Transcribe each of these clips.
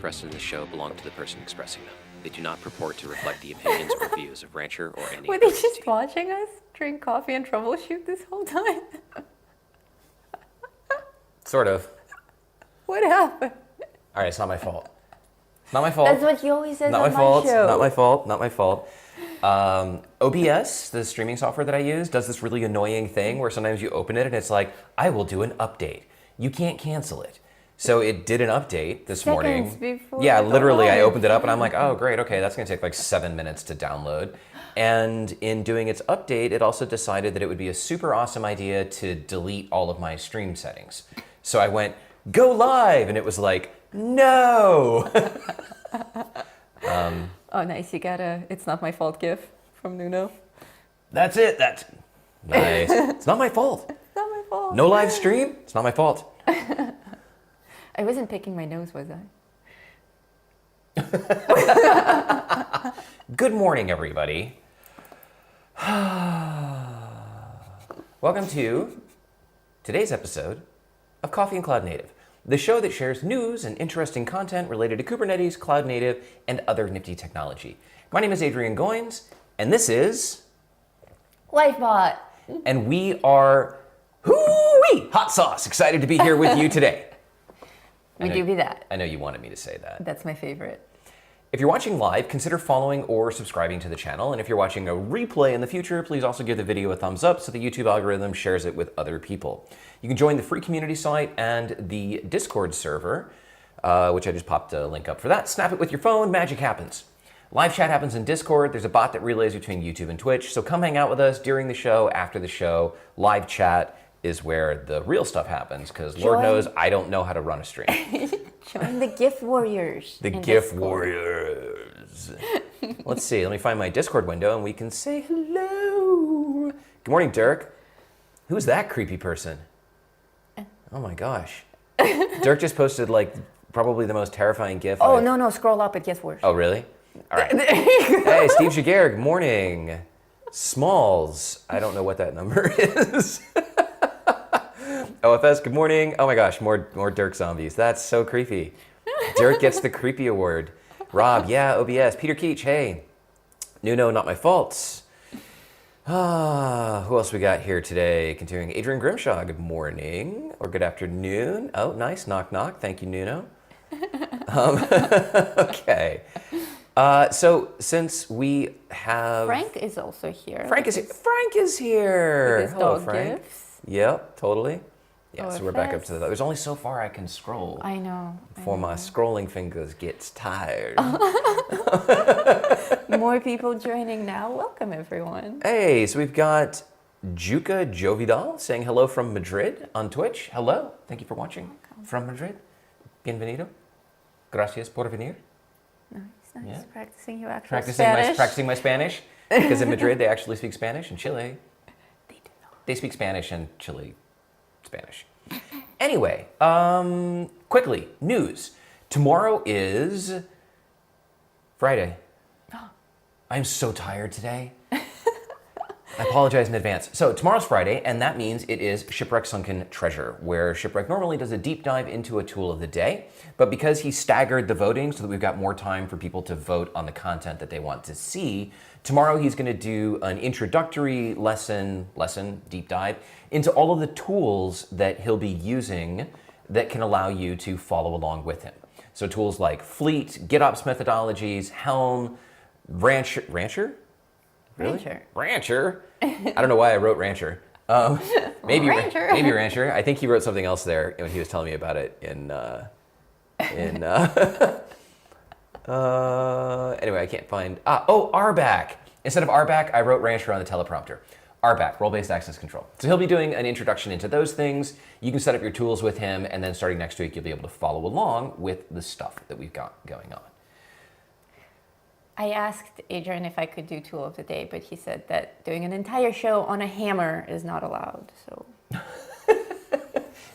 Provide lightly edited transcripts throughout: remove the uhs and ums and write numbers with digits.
expressed in this show belong to the person expressing them. They do not purport to reflect the opinions or views of Rancher or any Were other they just entity. watching us drink coffee and troubleshoot this whole time? Sort of. What happened? All right, it's not my fault. Not my fault. That's what you always says Not on my fault. show. Not my fault. Not my fault. OBS, the streaming software that I use, does this really annoying thing where sometimes you open it and it's like, I will do an update. You can't cancel it. So it did an update this morning. Seconds before Yeah, we go literally, I live. opened it up and I'm like, oh, great, okay, that's going to take like 7 minutes to download. And in doing its update, it also decided that it would be a super awesome idea to delete all of my stream settings. So I went, go live, and it was like, no. Oh, nice. You got a "It's Not My Fault" gif from Nuno. That's it. That's nice. It's not my fault. It's not my fault. No live stream. It's not my fault. I wasn't picking my nose, was I? Good morning, everybody. Welcome to today's episode of Coffee and Cloud Native, the show that shares news and interesting content related to Kubernetes, Cloud Native, and other nifty technology. My name is Adrian Goins, and this is... Lifebot. And we are hoo-wee, hot sauce, excited to be here with you today. We do be that. I know you wanted me to say that. That's my favorite. If you're watching live, consider following or subscribing to the channel. And if you're watching a replay in the future, please also give the video a thumbs up so the YouTube algorithm shares it with other people. You can join the free community site and the Discord server, which I just popped a link up for that. Snap it with your phone, magic happens. Live chat happens in Discord. There's a bot that relays between YouTube and Twitch. So come hang out with us during the show, after the show. Live chat is where the real stuff happens, because Lord knows I don't know how to run a stream. Join the GIF Warriors. The in GIF Discord. Warriors. Let's see, let me find my Discord window and we can say hello. Good morning, Dirk. Who's that creepy person? Oh my gosh. Dirk just posted like probably the most terrifying GIF. Oh, no, scroll up, it gets worse. Oh, really? All right. Hey, Steve Jaguar, good morning. Smalls. I don't know what that number is. OFS, good morning. Oh my gosh, more Dirk zombies. That's so creepy. Dirk gets the creepy award. Rob, yeah, OBS. Peter Keach, hey. Nuno, not my fault. Who else we got here today? Continuing, Adrian Grimshaw, good morning or good afternoon. Oh, nice, knock, knock. Thank you, Nuno. Okay. So since we have... Frank is also here. Frank is here. With his Hello, dog Frank. gifs. Yep, totally. Yeah, so we're back up OFS. to the... There's only so far I can scroll I know. before my scrolling fingers gets tired. More people joining now. Welcome, everyone. Hey, so we've got Juca Jovidal saying hello from Madrid on Twitch. Hello, thank you for watching from Madrid. Bienvenido. Gracias por venir. Nice. Yeah. Practicing your actual Practicing my Spanish, because in Madrid they actually speak Spanish. In Chile, They do not. they speak Spanish, and Chile, Spanish. Anyway, quickly, news. Tomorrow is Friday. I'm so tired today. I apologize in advance. So tomorrow's Friday, and that means it is Shipwreck Sunken Treasure, where Shipwreck normally does a deep dive into a tool of the day. But because he staggered the voting so that we've got more time for people to vote on the content that they want to see, tomorrow he's going to do an introductory lesson, deep dive, into all of the tools that he'll be using that can allow you to follow along with him. So tools like Fleet, GitOps methodologies, Helm, Rancher? Really? Rancher? I don't know why I wrote Rancher. Maybe Rancher. Maybe Rancher. I think he wrote something else there when he was telling me about it anyway, I can't find... RBAC. Instead of RBAC, I wrote Rancher on the teleprompter. RBAC, role-based access control. So he'll be doing an introduction into those things. You can set up your tools with him, and then starting next week, you'll be able to follow along with the stuff that we've got going on. I asked Adrian if I could do tool of the day, but he said that doing an entire show on a hammer is not allowed. So,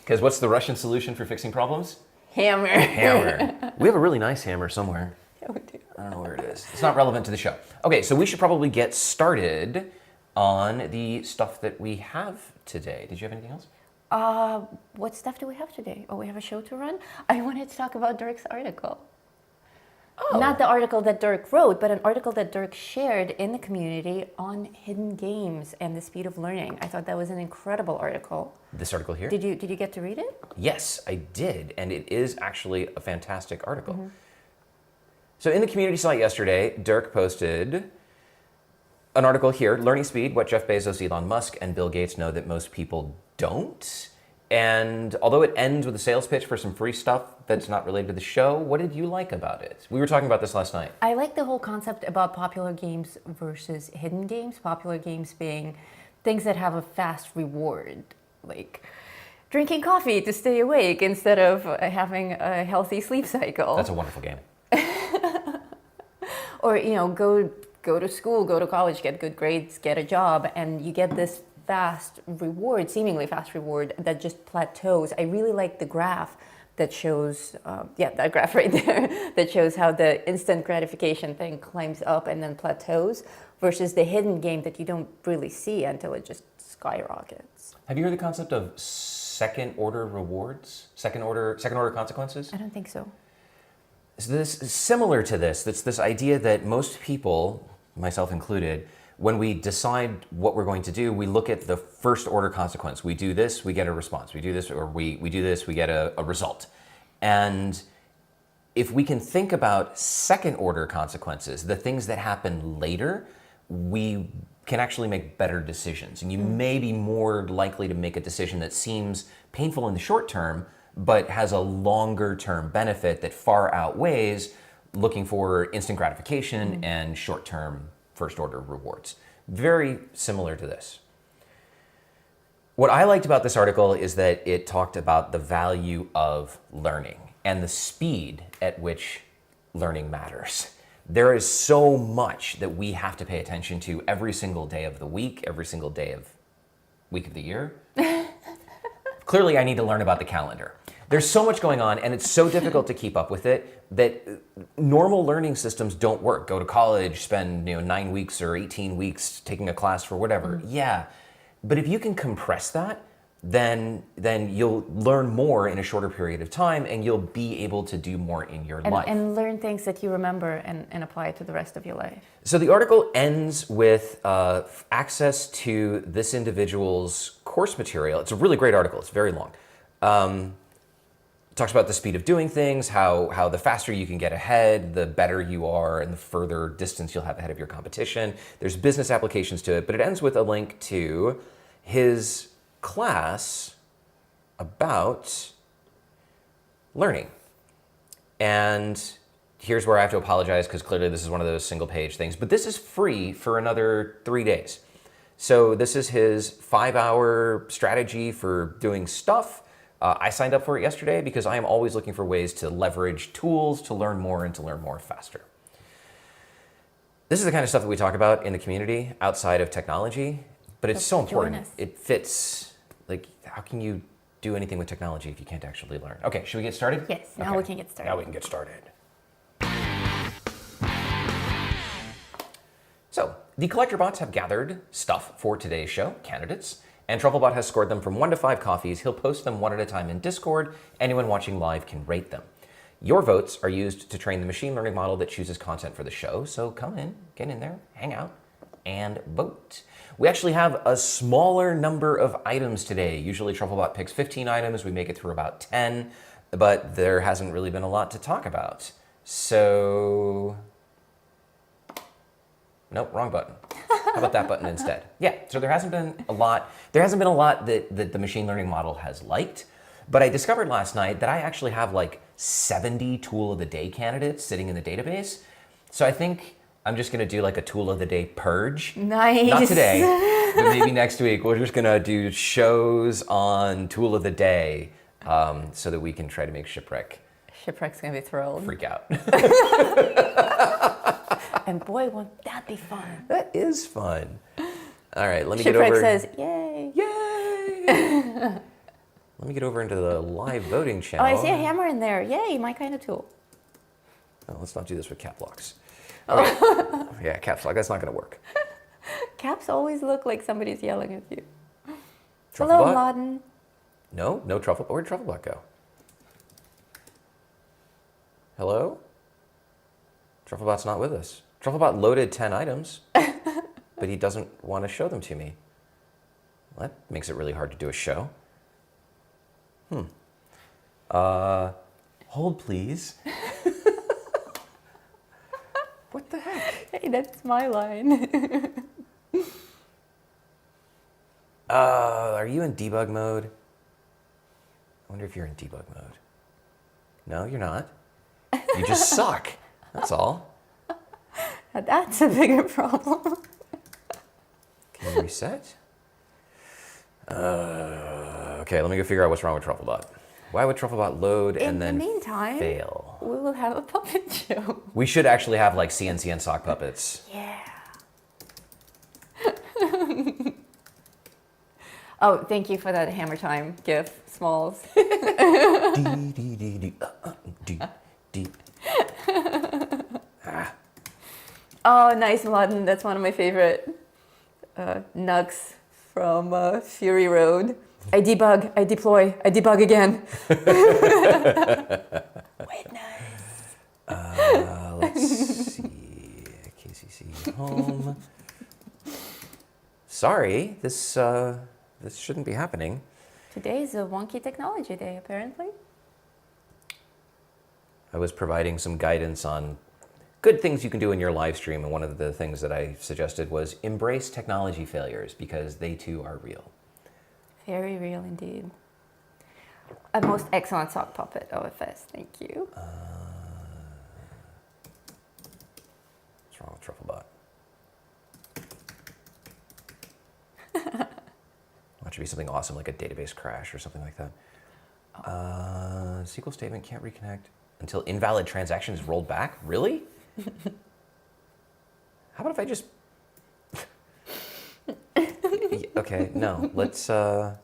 Because what's the Russian solution for fixing problems? hammer. Hammer. We have a really nice hammer somewhere. Yeah, we do. I don't know where it is. It's not relevant to the show. Okay, so we should probably get started on the stuff that we have today. Did you have anything else? What stuff do we have today? Oh, we have a show to run? I wanted to talk about Dirk's article. Not the article that Dirk wrote, but an article that Dirk shared in the community on hidden games and the speed of learning. I thought that was an incredible article. This article here? Did you get to read it? Yes, I did, and it is actually a fantastic article. So in the community site yesterday, Dirk posted an article here, Learning Speed, What Jeff Bezos, Elon Musk, and Bill Gates Know That Most People Don't. And although it ends with a sales pitch for some free stuff that's not related to the show, what did you like about it? We were talking about this last night. I like the whole concept about popular games versus hidden games. Popular games being things that have a fast reward, like drinking coffee to stay awake instead of having a healthy sleep cycle. That's a wonderful game. Or, go to school, go to college, get good grades, get a job, and you get this fast reward, seemingly fast reward that just plateaus. I really like the graph that shows, that graph right there, that shows how the instant gratification thing climbs up and then plateaus versus the hidden game that you don't really see until it just skyrockets. Have you heard the concept of second order rewards? Second order consequences? I don't think so. So this is similar to this. It's this idea that most people, myself included, when we decide what we're going to do, we look at the first order consequence. We do this, we get a response. We do this, or we do this, we get a result. And if we can think about second order consequences, the things that happen later, we can actually make better decisions. And you may be more likely to make a decision that seems painful in the short term, but has a longer term benefit that far outweighs looking for instant gratification and short term first order rewards. Very similar to this. What I liked about this article is that it talked about the value of learning and the speed at which learning matters. There is so much that we have to pay attention to every single day of the week, every single day of week of the year. Clearly, I need to learn about the calendar. There's so much going on, and it's so difficult to keep up with it that normal learning systems don't work. Go to college, spend 9 weeks or 18 weeks taking a class for whatever. Yeah, but if you can compress that, then you'll learn more in a shorter period of time, and you'll be able to do more in your life. And learn things that you remember and apply it to the rest of your life. So the article ends with access to this individual's course material. It's a really great article. It's very long. Talks about the speed of doing things, how the faster you can get ahead, the better you are, and the further distance you'll have ahead of your competition. There's business applications to it, but it ends with a link to his class about learning. And here's where I have to apologize, because clearly this is one of those single page things, but this is free for another 3 days. So this is his 5-hour strategy for doing stuff. I signed up for it yesterday because I am always looking for ways to leverage tools to learn more and to learn more faster. This is the kind of stuff that we talk about in the community outside of technology, but it's so important. It fits, like, how can you do anything with technology if you can't actually learn? Okay, should we get started? Yes, now we can get started. Now we can get started. So, the collector bots have gathered stuff for today's show, candidates, and Trufflebot has scored them from 1 to 5 coffees. He'll post them one at a time in Discord. Anyone watching live can rate them. Your votes are used to train the machine learning model that chooses content for the show. So come in, get in there, hang out, and vote. We actually have a smaller number of items today. Usually Trufflebot picks 15 items. We make it through about 10, but there hasn't really been a lot to talk about. So, nope, wrong button. How about that button instead? Yeah, so there hasn't been a lot that the machine learning model has liked, but I discovered last night that I actually have like 70 tool of the day candidates sitting in the database. So I think I'm just gonna do like a tool of the day purge. Nice. Not today, but maybe next week. We're just gonna do shows on tool of the day so that we can try to make Shipwreck. Shipwreck's gonna be thrilled. Freak out. And boy, won't that be fun. That is fun. All right, let me Shipwreck get over. says, yay. Yay! Let me get over into the live voting Oh, channel. I see a hammer in there. Yay, my kind of tool. Oh, let's not do this with cap locks. Okay. Yeah, caps lock, that's not gonna work. Caps always look like somebody's yelling at you. Trufflebot? Hello, Laden. No Trufflebot. Where'd Trufflebot go? Hello? Trufflebot's not with us. Trufflebot loaded 10 items, but he doesn't want to show them to me. Well, that makes it really hard to do a show. Hold, please. What the heck? Hey, that's my line. Are you in debug mode? I wonder if you're in debug mode. No, you're not. You just suck. That's all. That's a bigger problem. Can you reset? Okay, let me go figure out what's wrong with Trufflebot. Why would Trufflebot load and then In the meantime, fail? we will have a puppet show. We should actually have like CNC and sock puppets. Yeah. Oh, thank you for that hammer time gif, Smalls. Oh, nice, Martin. That's one of my favorite nugs from Fury Road. I debug, I deploy, I debug again. Wait, nice. Let's see. KCC home. Sorry, this shouldn't be happening. Today is a wonky technology day, apparently. I was providing some guidance on good things you can do in your live stream, and one of the things that I suggested was embrace technology failures because they too are real. Very real indeed. A most excellent sock puppet, OFS. Thank you. What's wrong with Trufflebot? That should be something awesome like a database crash or something like that. SQL statement can't reconnect until invalid transaction is rolled back? Really? How about if I just... Okay, no, let's... Oh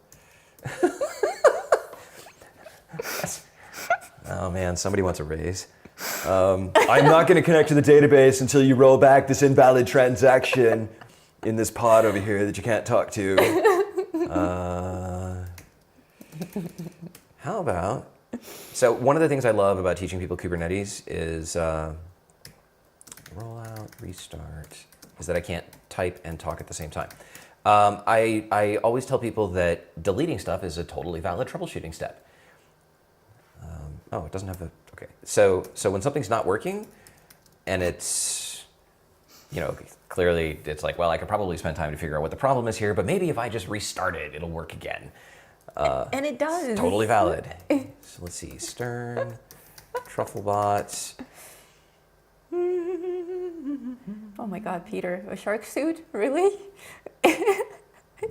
man, somebody wants a raise. I'm not going to connect to the database until you roll back this invalid transaction in this pod over here that you can't talk to. How about... So one of the things I love about teaching people Kubernetes is rollout, restart, is that I can't type and talk at the same time. I always tell people that deleting stuff is a totally valid troubleshooting step. Oh, it doesn't have the... Okay. So when something's not working and it's, you know, clearly it's like, well, I could probably spend time to figure out what the problem is here, but maybe if I just restart it, it'll work again. And it does. Totally valid. So let's see, Stern, Trufflebot. Oh my God, Peter, a shark suit? Really? I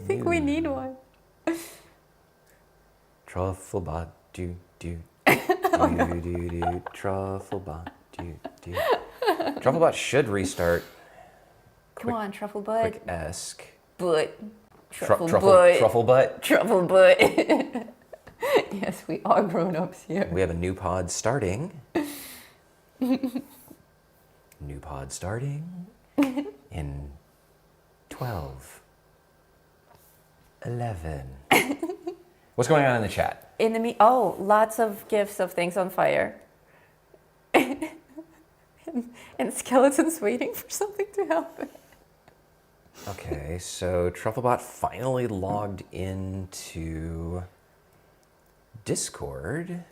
think we need one. Trufflebot, do. Trufflebot, do. Trufflebot should restart. Come on, truffle butt. Quick esque. Butt. Truffle butt. Truffle butt. Yes, we are grown-ups here. We have a new pod starting. New pod starting in 12, 11. What's going on in the chat? Lots of gifs of things on fire. and skeletons waiting for something to happen. Okay, so Trufflebot finally logged into Discord.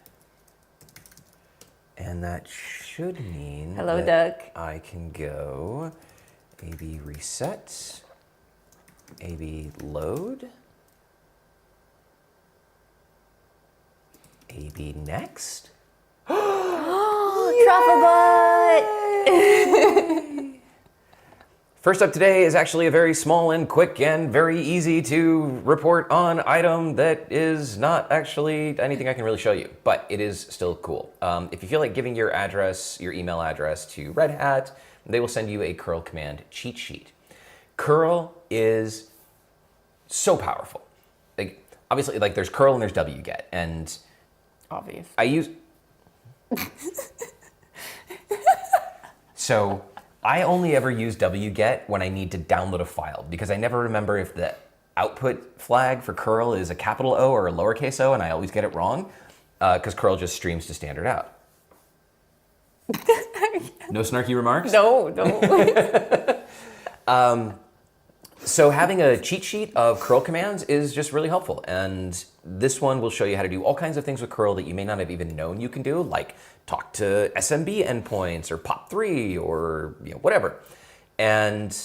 And that should mean Hello, that Doug. I can go AB reset, AB load, AB next. Truffle butt! First up today is actually a very small and quick and very easy to report on item that is not actually anything I can really show you, but it is still cool. If you feel like giving your address, your email address to Red Hat, they will send you a curl command cheat sheet. Curl is so powerful. Like, obviously, like there's curl and there's wget, and Obvious. I use... So I only ever use wget when I need to download a file because I never remember if the output flag for curl is a capital O or a lowercase o, and I always get it wrong because curl just streams to standard out. No snarky remarks? No, no. So having a cheat sheet of curl commands is just really helpful. And this one will show you how to do all kinds of things with curl that you may not have even known you can do, like talk to SMB endpoints or POP3 or whatever, and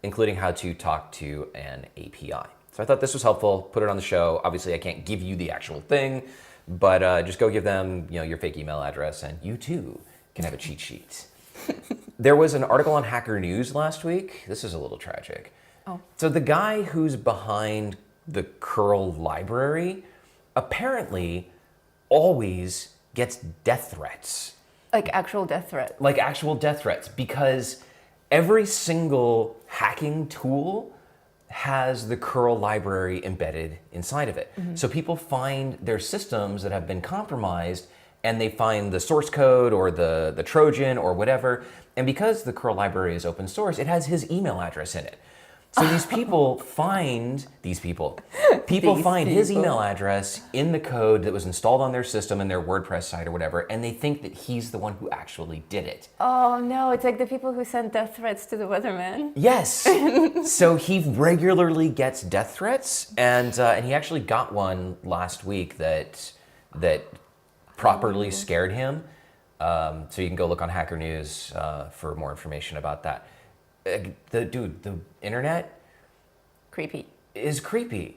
including how to talk to an API. So I thought this was helpful, put it on the show. Obviously I can't give you the actual thing, but just go give them your fake email address and you too can have a cheat sheet. There was an article on Hacker News last week. This is a little tragic. Oh. So the guy who's behind the curl library apparently always gets death threats. Like actual death threat. Like actual death threats, because every single hacking tool has the curl library embedded inside of it. So people find their systems that have been compromised and they find the source code or the Trojan or whatever. And because the curl library is open source, it has his email address in it. So these people find his email address in the code that was installed on their system in their WordPress site or whatever, and they think that he's the one who actually did it. Oh no, it's like the people who send death threats to the weatherman. Yes. So he regularly gets death threats, and he actually got one last week that properly scared him. So you can go look on Hacker News for more information about that. The internet Creepy. is creepy.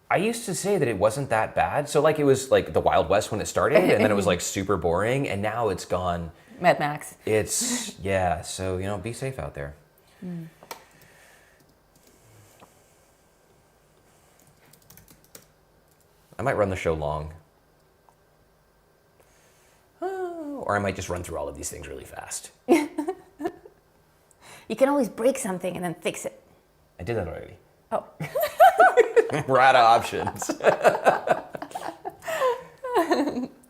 I used to say that it wasn't that bad. So like it was like the Wild West when it started, and then it was like super boring, and now it's gone. Mad Max. It's, yeah, so, be safe out there. I might run the show long. Or I might just run through all of these things really fast. You can always break something and then fix it. I did that already. Oh. We're out of options.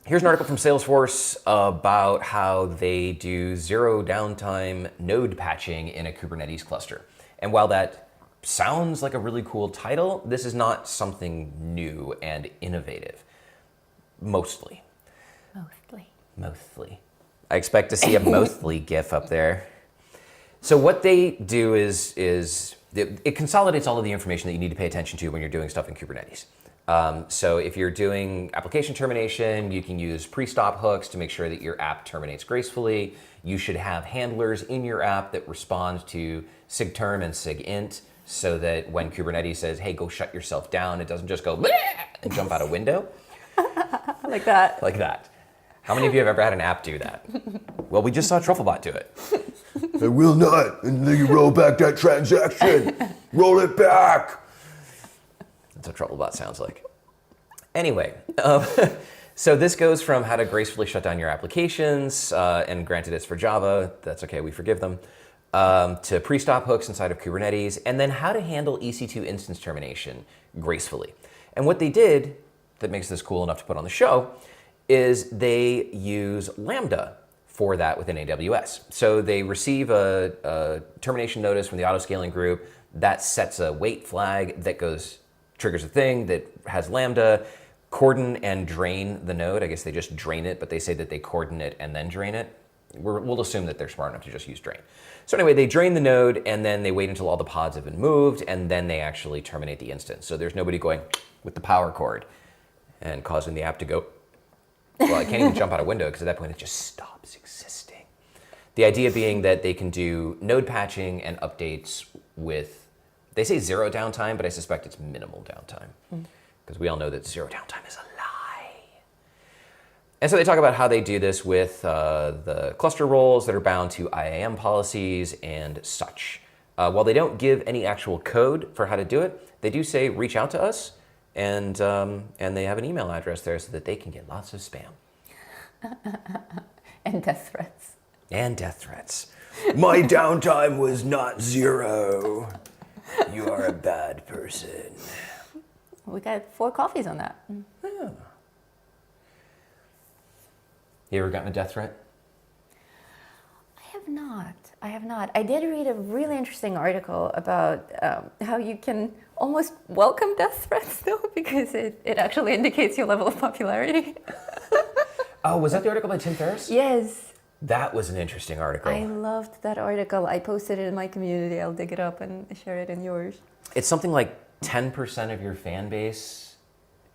Here's an article from Salesforce about how they do zero downtime node patching in a Kubernetes cluster. And while that sounds like a really cool title, this is not something new and innovative. Mostly. Mostly. I expect to see a mostly GIF up there. So what they do is it consolidates all of the information that you need to pay attention to when you're doing stuff in Kubernetes. So if you're doing application termination, you can use pre-stop hooks to make sure that your app terminates gracefully. You should have handlers in your app that respond to sigterm and sigint, so that when Kubernetes says, hey, go shut yourself down, it doesn't just go bleh and jump out a window. Like that. Like that. How many of you have ever had an app do that? Well, we just saw Trufflebot do it. I will not, and then you roll back that transaction. Roll it back. That's what Trufflebot sounds like. Anyway, so this goes from how to gracefully shut down your applications, and granted it's for Java, that's okay, we forgive them, to pre-stop hooks inside of Kubernetes, and then how to handle EC2 instance termination gracefully. And what they did that makes this cool enough to put on the show is they use Lambda for that within AWS. So they receive a termination notice from the autoscaling group that sets a wait flag that triggers a thing that has Lambda, cordon and drain the node. I guess they just drain it, but they say that they cordon it and then drain it. We'll assume that they're smart enough to just use drain. So anyway, they drain the node and then they wait until all the pods have been moved, and then they actually terminate the instance. So there's nobody going with the power cord and causing the app to go, well, I can't even jump out a window because at that point it just stops existing. The idea being that they can do node patching and updates with, they say zero downtime, but I suspect it's minimal downtime because we all know that zero downtime is a lie. And so they talk about how they do this with the cluster roles that are bound to IAM policies and such. While they don't give any actual code for how to do it, they do say reach out to us. And they have an email address there so that they can get lots of spam. And death threats. And death threats. My downtime was not zero. You are a bad person. We got 4 coffees on that. Yeah. You ever gotten a death threat? I have not. I did read a really interesting article about how you can almost welcome death threats, though, because it actually indicates your level of popularity. Oh, was that the article by Tim Ferriss? Yes. That was an interesting article. I loved that article. I posted it in my community. I'll dig it up and share it in yours. It's something like 10% of your fan base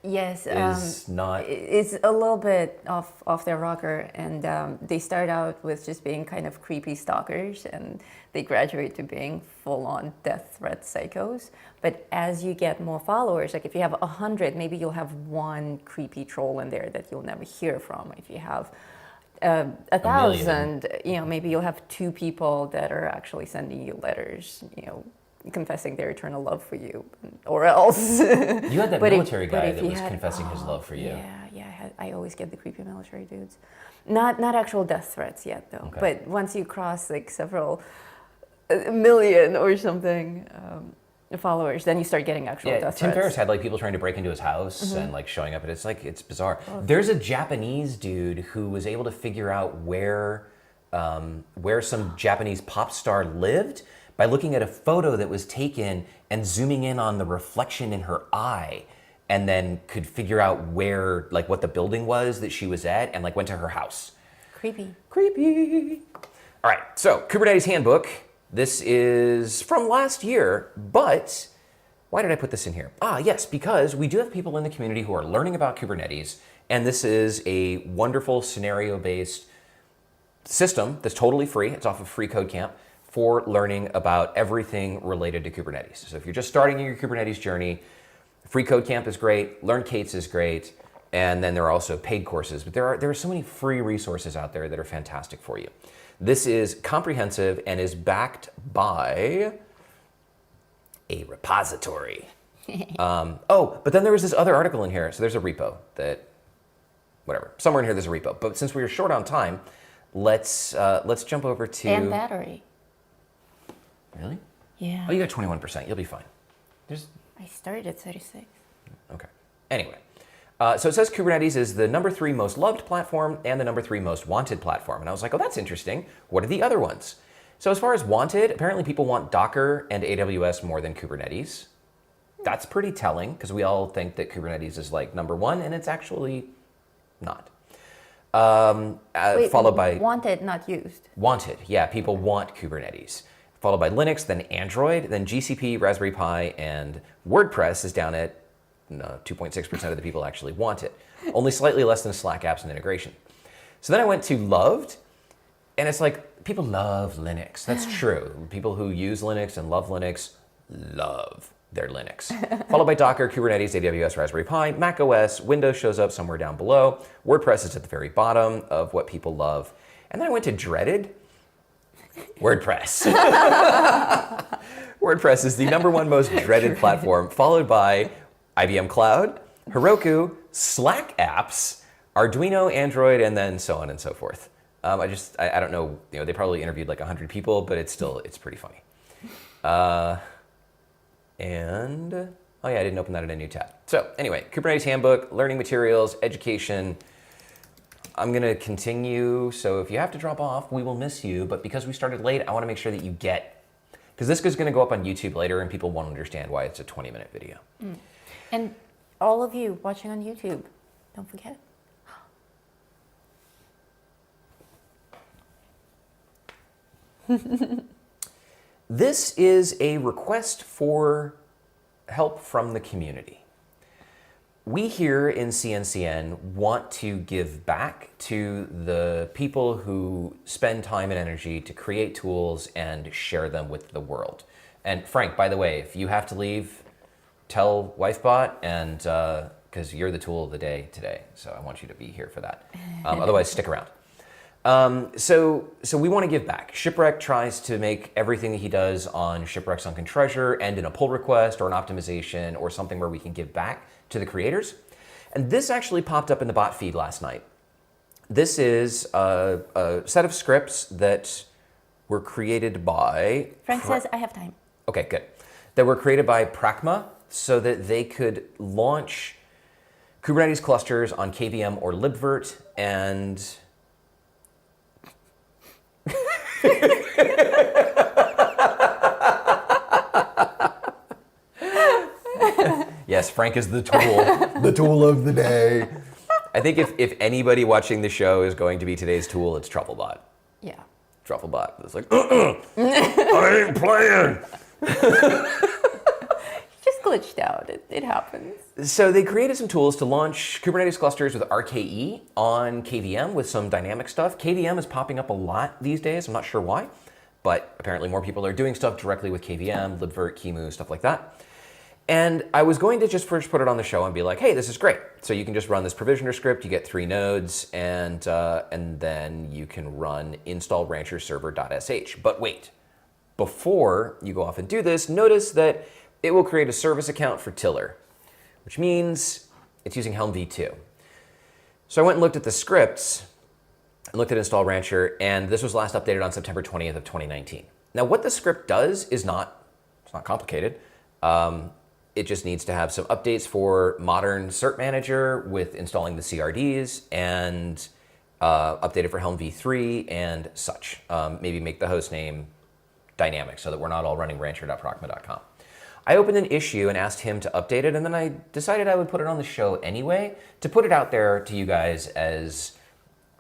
Yes, is not. it's a little bit off their rocker, and they start out with just being kind of creepy stalkers, and they graduate to being full-on death threat psychos. But as you get more followers, like if you have 100, maybe you'll have one creepy troll in there that you'll never hear from. If you have a thousand, maybe you'll have 2 people that are actually sending you letters, confessing their eternal love for you, or else. You had that But military guy if that you was had- confessing his love for you. Yeah. I always get the creepy military dudes. Not actual death threats yet, though. Okay. But once you cross like several million or something followers, then you start getting actual Yeah, death Tim threats. Ferriss had like people trying to break into his house and like showing up, and it's bizarre. There's a Japanese dude who was able to figure out where some Japanese pop star lived by looking at a photo that was taken and zooming in on the reflection in her eye, and then could figure out where, like, what the building was that she was at, and like went to her house. Creepy. All right, so Kubernetes Handbook. This is from last year, but why did I put this in here? Yes, because we do have people in the community who are learning about Kubernetes, and this is a wonderful scenario-based system that's totally free. It's off of Free Code Camp for learning about everything related to Kubernetes. So if you're just starting your Kubernetes journey, Free Code Camp is great, Learn K8s is great, and then there are also paid courses. But there are so many free resources out there that are fantastic for you. This is comprehensive and is backed by a repository. But then there was this other article in here. So there's a repo that, whatever, somewhere in here there's a repo. But since we were short on time, let's jump over to. And battery. Really? Yeah. Oh, you got 21%. You'll be fine. I started at 36. Okay. Anyway, so it says Kubernetes is the number 3 most loved platform and the number 3 most wanted platform. And I was like, oh, that's interesting. What are the other ones? So as far as wanted, apparently people want Docker and AWS more than Kubernetes. That's pretty telling, because we all think that Kubernetes is like number 1, and it's actually not. Wait, followed by wanted, not used. wanted. Yeah, people want Kubernetes. Followed by Linux, then Android, then GCP, Raspberry Pi, and WordPress is down at 2.6% of the people actually want it. Only slightly less than Slack apps and integration. So then I went to loved, and it's like, people love Linux. That's true. People who use Linux and love Linux love their Linux. Followed by Docker, Kubernetes, AWS, Raspberry Pi, Mac OS, Windows shows up somewhere down below. WordPress is at the very bottom of what people love. And then I went to dreaded. WordPress. WordPress is the number 1 most dreaded platform, followed by IBM Cloud, Heroku, Slack apps, Arduino, Android, and then so on and so forth. I don't know, they probably interviewed like 100 people, but it's pretty funny. Oh yeah, I didn't open that in a new tab. So anyway, Kubernetes Handbook, learning materials, education. I'm gonna continue, so if you have to drop off, we will miss you, but because we started late, I wanna make sure that you get, because this is gonna go up on YouTube later and people won't understand why it's a 20-minute video. And all of you watching on YouTube, don't forget. This is a request for help from the community. We here in CNCN want to give back to the people who spend time and energy to create tools and share them with the world. And Frank, by the way, if you have to leave, tell WifeBot, and because you're the tool of the day today, so I want you to be here for that. Otherwise, stick around. So we want to give back. Shipwreck tries to make everything that he does on Shipwreck Sunken Treasure end in a pull request or an optimization or something where we can give back to the creators. And this actually popped up in the bot feed last night. This is a set of scripts that were created by... Frank says, I have time. Okay, good. That were created by Pragma so that they could launch Kubernetes clusters on KVM or libvirt and... Yes, Frank is the tool of the day. I think if anybody watching the show is going to be today's tool, it's Trufflebot. Trufflebot that's like, I ain't playing. Just glitched out. It happens. So they created some tools to launch Kubernetes clusters with RKE on KVM with some dynamic stuff. KVM is popping up a lot these days. I'm not sure why, but apparently more people are doing stuff directly with KVM, libvirt, QEMU, stuff like that. And I was going to just first put it on the show and be like, hey, this is great. So you can just run this provisioner script, you get 3 nodes, and then you can run install rancher server.sh. But wait, before you go off and do this, notice that it will create a service account for Tiller, which means it's using Helm v2. So I went and looked at the scripts and looked at install rancher, and this was last updated on September 20th of 2019. Now what the script does is it's not complicated. It just needs to have some updates for modern cert manager with installing the CRDs and update it for Helm v3 and such. Maybe make the host name dynamic so that we're not all running rancher.procma.com. I opened an issue and asked him to update it, and then I decided I would put it on the show anyway to put it out there to you guys as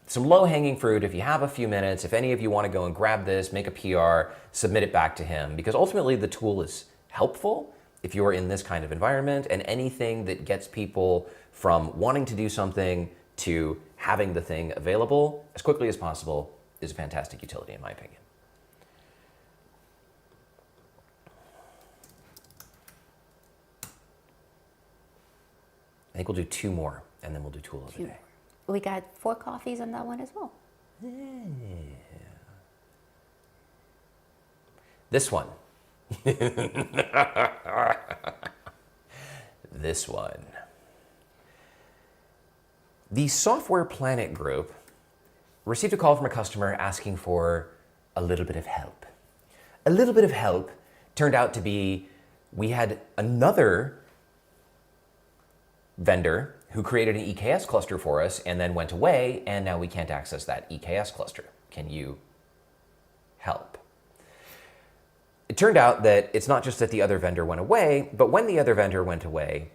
some low-hanging fruit. If you have a few minutes, if any of you want to go and grab this, make a PR, submit it back to him, because ultimately the tool is helpful if you are in this kind of environment, and anything that gets people from wanting to do something to having the thing available as quickly as possible is a fantastic utility in my opinion. I think we'll do 2 more, and then we'll do tool of the day. We got 4 coffees on that one as well. Yeah. This one. This one. The Software Planet group received a call from a customer asking for a little bit of help. A little bit of help turned out to be we had another vendor who created an EKS cluster for us and then went away, and now we can't access that EKS cluster. Can you help? It turned out that it's not just that the other vendor went away, but when the other vendor went away,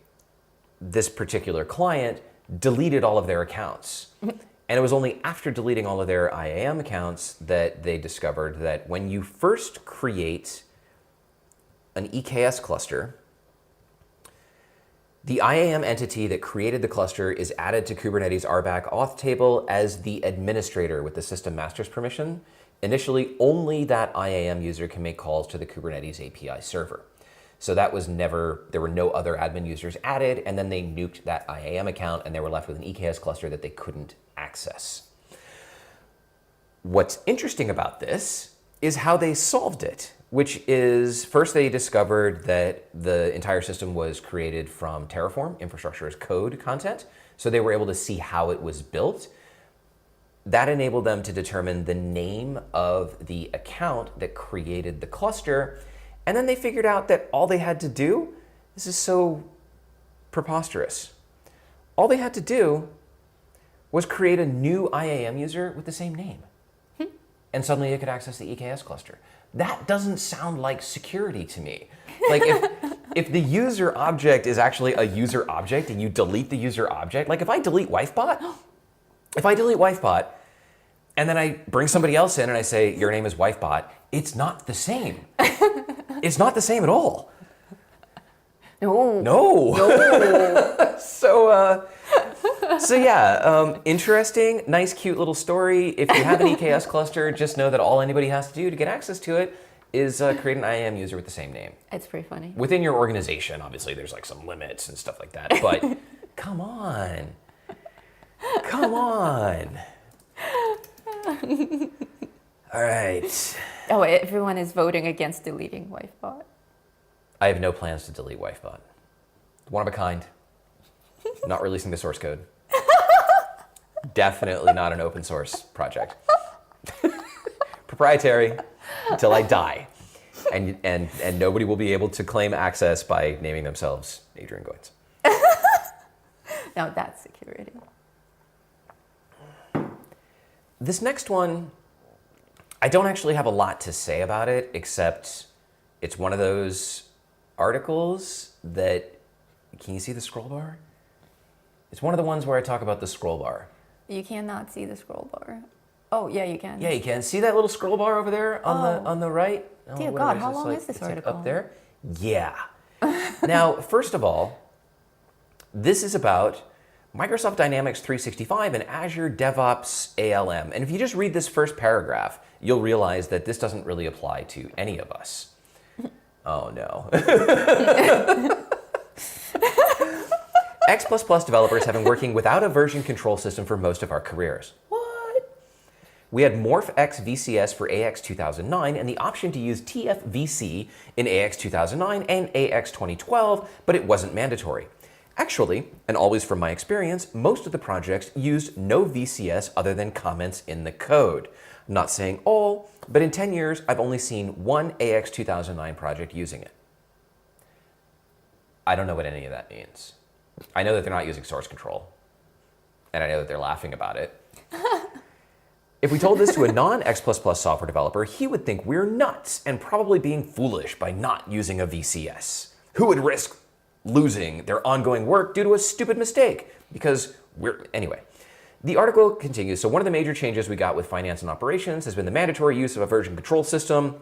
this particular client deleted all of their accounts. And it was only after deleting all of their IAM accounts that they discovered that when you first create an EKS cluster, the IAM entity that created the cluster is added to Kubernetes RBAC auth table as the administrator with the system master's permission. Initially, only that IAM user can make calls to the Kubernetes API server. So that was never, there were no other admin users added, and then they nuked that IAM account and they were left with an EKS cluster that they couldn't access. What's interesting about this is how they solved it, which is first they discovered that the entire system was created from Terraform, infrastructure as code content. So they were able to see how it was built. That enabled them to determine the name of the account that created the cluster. And then they figured out that all they had to do, this is so preposterous, all they had to do was create a new IAM user with the same name. And suddenly it could access the EKS cluster. That doesn't sound like security to me. Like if the user object is actually a user object and you delete the user object, like if I delete Wifebot, and then I bring somebody else in and I say, your name is Wifebot, it's not the same. It's not the same at all. No. So yeah, interesting, nice, cute little story. If you have an EKS cluster, just know that all anybody has to do to get access to it is create an IAM user with the same name. It's pretty funny. Within your organization, obviously, there's like some limits and stuff like that, but come on. All right. Oh, everyone is voting against deleting Wifebot. I have no plans to delete Wifebot. One of a kind. Not releasing the source code. Definitely not an open source project. Proprietary until I die. And nobody will be able to claim access by naming themselves Adrian Goins. Now that's security. This next one, I don't actually have a lot to say about it, except it's one of those articles that, can you see the scroll bar? It's one of the ones where I talk about the scroll bar. You cannot see the scroll bar. Oh, yeah, you can. Yeah, you can. See that little scroll bar over there on the right? Oh, Dear what God, is how this, long like, is this it's like article? up there? Yeah. Now, first of all, this is about Microsoft Dynamics 365 and Azure DevOps ALM. And if you just read this first paragraph, you'll realize that this doesn't really apply to any of us. Oh no. X++ developers have been working without a version control system for most of our careers. What? We had MorphX VCS for AX 2009 and the option to use TFVC in AX 2009 and AX 2012, but it wasn't mandatory. Actually, and always from my experience, most of the projects used no VCS other than comments in the code. I'm not saying all, but in 10 years, I've only seen one AX 2009 project using it. I don't know what any of that means. I know that they're not using source control, and I know that they're laughing about it. If we told this to a non-X++ software developer, he would think we're nuts and probably being foolish by not using a VCS. Who would risk losing their ongoing work due to a stupid mistake? Anyway. The article continues. So one of the major changes we got with finance and operations has been the mandatory use of a version control system.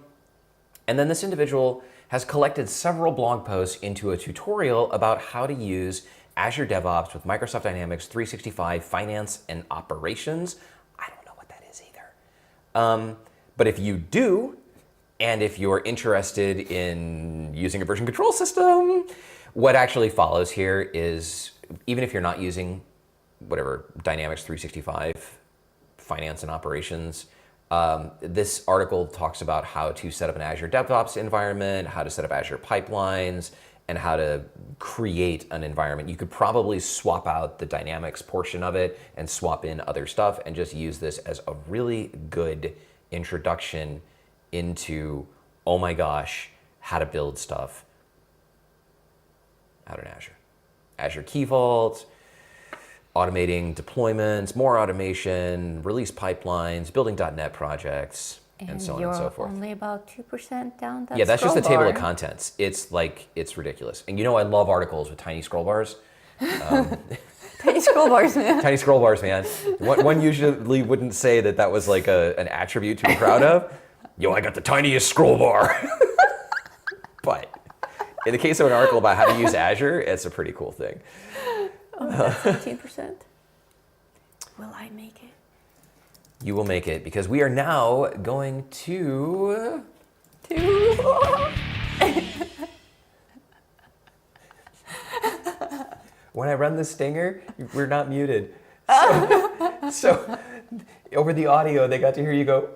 And then this individual has collected several blog posts into a tutorial about how to use Azure DevOps with Microsoft Dynamics 365 Finance and Operations. I don't know what that is either. But if you do, and if you're interested in using a version control system, what actually follows here is, even if you're not using whatever Dynamics 365 Finance and Operations, this article talks about how to set up an Azure DevOps environment, how to set up Azure pipelines, and how to create an environment. You could probably swap out the Dynamics portion of it and swap in other stuff and just use this as a really good introduction into, oh my gosh, how to build stuff out in Azure. Azure Key Vault, automating deployments, more automation, release pipelines, building .NET projects, and so on and so forth. You're only about 2% down that Yeah, that's just the scroll table bar. of contents. It's ridiculous. And you know I love articles with tiny scroll bars. Tiny scroll bars, man. Tiny scroll bars, man. One usually wouldn't say that was like an attribute to be proud of. Yo, I got the tiniest scroll bar. But in the case of an article about how to use Azure, it's a pretty cool thing. Oh, that's 17%. Will I make it? You will make it, because we are now going to... When I run the stinger, we're not muted. So over the audio, they got to hear you go...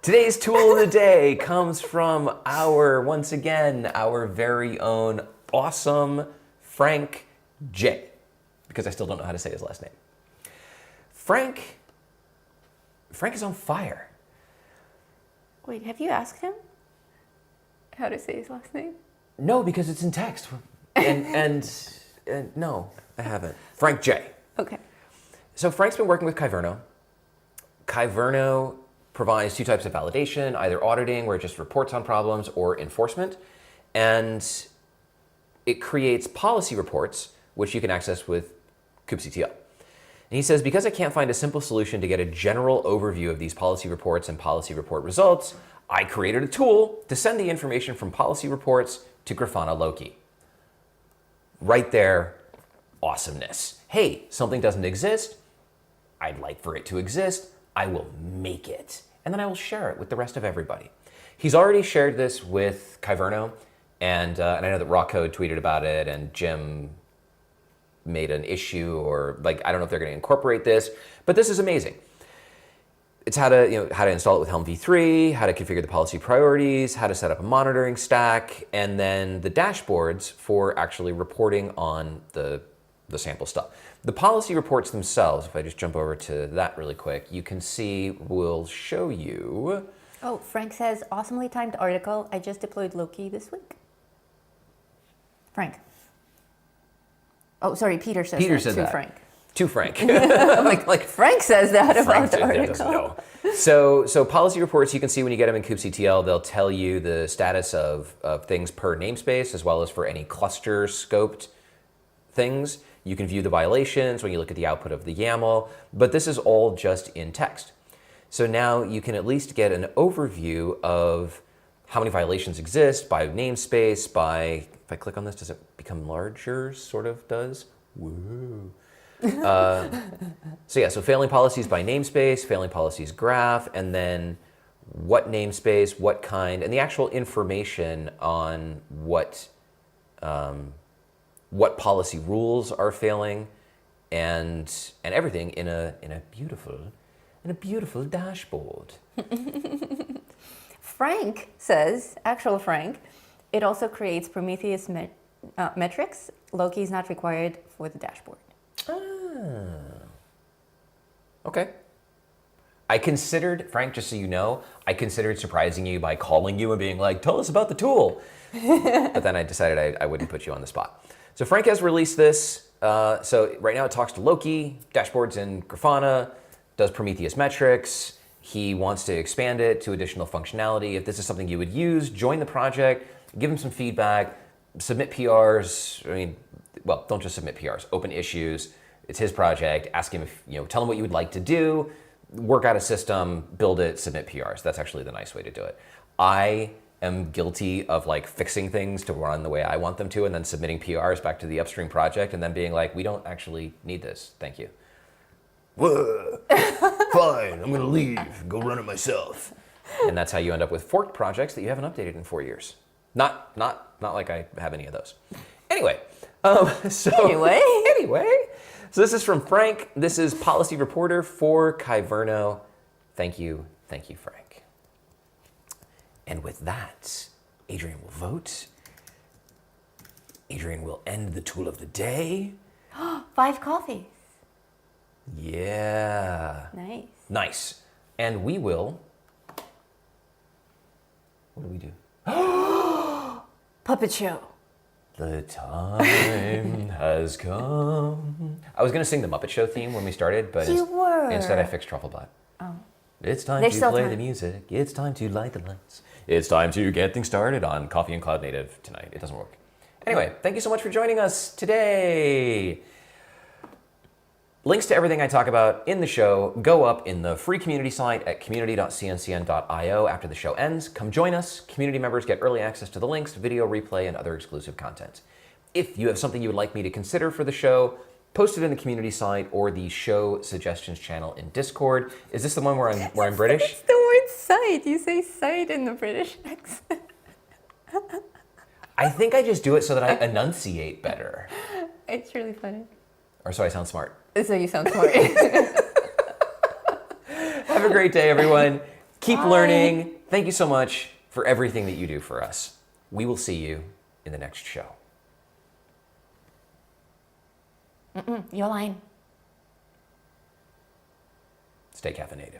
Today's tool of the day comes from once again, our very own awesome Frank J. Because I still don't know how to say his last name. Frank is on fire. Wait, have you asked him how to say his last name? No, because it's in text. And no, I haven't. Frank J. Okay. So Frank's been working with Kyverno. Kyverno provides two types of validation, either auditing, where it just reports on problems, or enforcement. And it creates policy reports, which you can access with kubectl. And he says, because I can't find a simple solution to get a general overview of these policy reports and policy report results, I created a tool to send the information from policy reports to Grafana Loki. Right there, awesomeness. Hey, something doesn't exist. I'd like for it to exist. I will make it. And then I will share it with the rest of everybody. He's already shared this with Kyverno, and I know that Rawcode tweeted about it, and Jim made an issue, or I don't know if they're going to incorporate this, but this is amazing. It's how to install it with Helm v3, how to configure the policy priorities, how to set up a monitoring stack, and then the dashboards for actually reporting on the sample stuff. The policy reports themselves, if I just jump over to that really quick, you can see, we'll show you. Oh, Frank says, awesomely timed article. I just deployed Loki this week. Frank. Oh, sorry, Peter says Peter that said to that. Frank. To Frank. like Frank says that about Frank the article. doesn't know. So policy reports, you can see when you get them in kubectl, they'll tell you the status of things per namespace, as well as for any cluster scoped things. You can view the violations when you look at the output of the YAML, but this is all just in text. So now you can at least get an overview of how many violations exist by namespace, by, if I click on this, does it become larger? Sort of does. Woo. So yeah, so failing policies by namespace, failing policies graph, and then what namespace, what kind, and the actual information on what policy rules are failing, and everything in a beautiful dashboard. Frank says, actual Frank, it also creates Prometheus metrics. Loki is not required for the dashboard. Okay. I considered, Frank, just so you know, I considered surprising you by calling you and being like, tell us about the tool. But then I decided I wouldn't put you on the spot. So Frank has released this. So right now it talks to Loki, dashboards in Grafana, does Prometheus metrics. He wants to expand it to additional functionality. If this is something you would use, join the project, give him some feedback, submit PRs. I mean, well, don't just submit PRs, open issues. It's his project. Ask him if, tell him what you would like to do, work out a system, build it, submit PRs. That's actually the nice way to do it. I am guilty of like fixing things to run the way I want them to and then submitting PRs back to the upstream project and then being like, we don't actually need this. Thank you. Fine, I'm gonna leave, go run it myself. And that's how you end up with forked projects that you haven't updated in 4 years. Not like I have any of those. Anyway, anyway, so this is from Frank. This is Policy Reporter for Kyverno. Thank you, Frank. And with that, Adrian will vote. Adrian will end the tool of the day. 5 coffees. Yeah. Nice. And we will. What do we do? Puppet show. The time has come. I was going to sing the Muppet Show theme when we started, but You were. instead I fixed Trufflebot. Oh. It's time There's to still play time. the music. It's time to light the lights. It's time to get things started on Coffee and Cloud Native tonight. It doesn't work. Anyway, thank you so much for joining us today. Links to everything I talk about in the show go up in the free community site at community.cncn.io after the show ends. Come join us. Community members get early access to the links, video replay, and other exclusive content. If you have something you would like me to consider for the show, post it in the community site or the show suggestions channel in Discord. Is this the one where I'm British? It's the word site. You say site in the British accent. I think I just do it so that I enunciate better. It's really funny. Or so I sound smart. So you sound smart. Have a great day, everyone. Keep Bye. learning. Thank you so much for everything that you do for us. We will see you in the next show. You're lying. Stay caffeinated.